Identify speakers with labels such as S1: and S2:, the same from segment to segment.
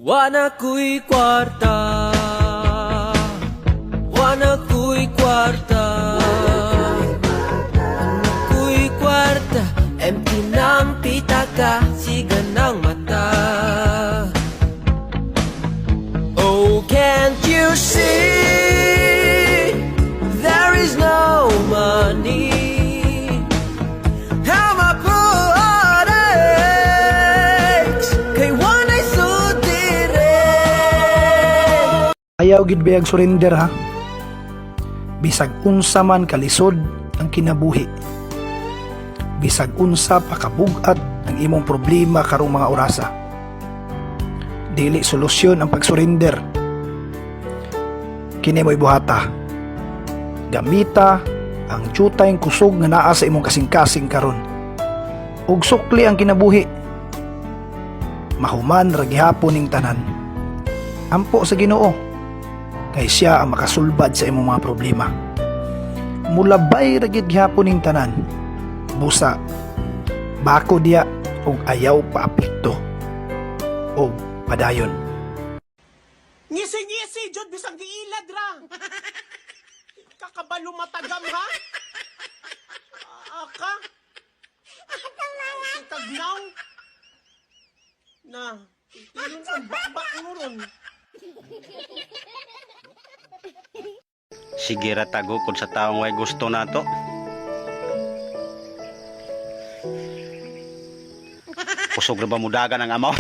S1: Wana ko'y kwarta, wana ko'y kwarta, wana ko'y kwarta, empty ng pitaka, siga ng mata. Oh, can't you see, there is no money. How my poor heart aches, kay wana'y sudire.
S2: Ayaw gid bayag surrender ha. Bisag unsa man kalisod ang kinabuhi. Bisag unsa pa kabugat ang imong problema karong mga orasa. Dili solusyon ang pagsurrender. Kini mo'y buhata. Gamita ang tiyutayng kusog nga naa sa imong kasing-kasing karon. Ug sukli ang kinabuhi. Mahuman ra gihapon ning tanan. Ampo sa Ginoo. Kay siya ang makasulbad sa imong mga problema. Mulabay ra gid gihapon ning tanan. Busa bako diya ug ayaw paapekto. Og padayon.
S3: Ngisi-ngisi, Jod, bisang giilad ra. Kakabalo matagam, ha? Aka? Tagnaw? Na, itilon sa bakbak mo ron.
S4: Sige ra tago kung sa taong way gusto nato. Kusog na ba mudagan ang amaw?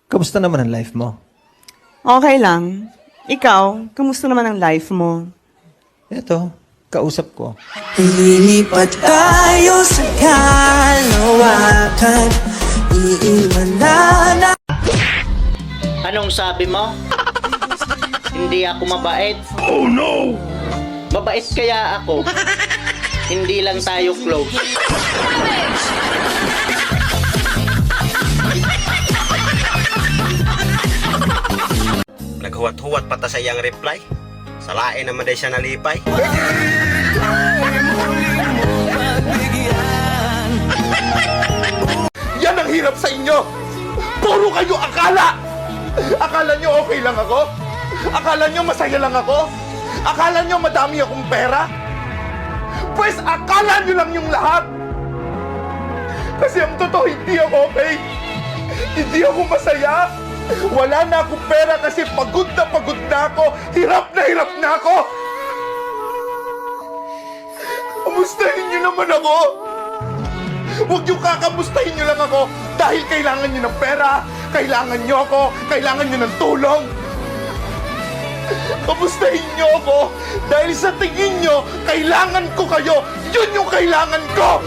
S5: Kamusta naman ang life mo?
S6: Okay lang. Ikaw, kamusta naman ang life mo?
S5: Eto, kausap ko.
S1: Lilipat tayo sa kalawakan, iiwan na.
S7: Anong sabi mo? Hindi ako mabait? Oh no! Mabait kaya ako? Hindi lang tayo close.
S4: Naghuwat-huwat pa ta sa iyang reply. Salain naman day siya nalipay.
S3: Yan ang hirap sa inyo! Puro kayo akala! Akala nyo okay lang ako? Akala nyo masaya lang ako? Akala nyo madami akong pera? Pues akala nyo lang yung lahat! Kasi ang totoo, hindi ako okay! Hindi ako masaya! Wala na akong pera kasi pagod na ako! Hirap na ako! Kamustahin nyo naman ako! Huwag nyo kakamustahin nyo lang ako dahil kailangan nyo ng pera, kailangan nyo ako, kailangan nyo ng tulong. Kamustahin nyo ako dahil sa tingin nyo, kailangan ko kayo. Yun yung kailangan ko!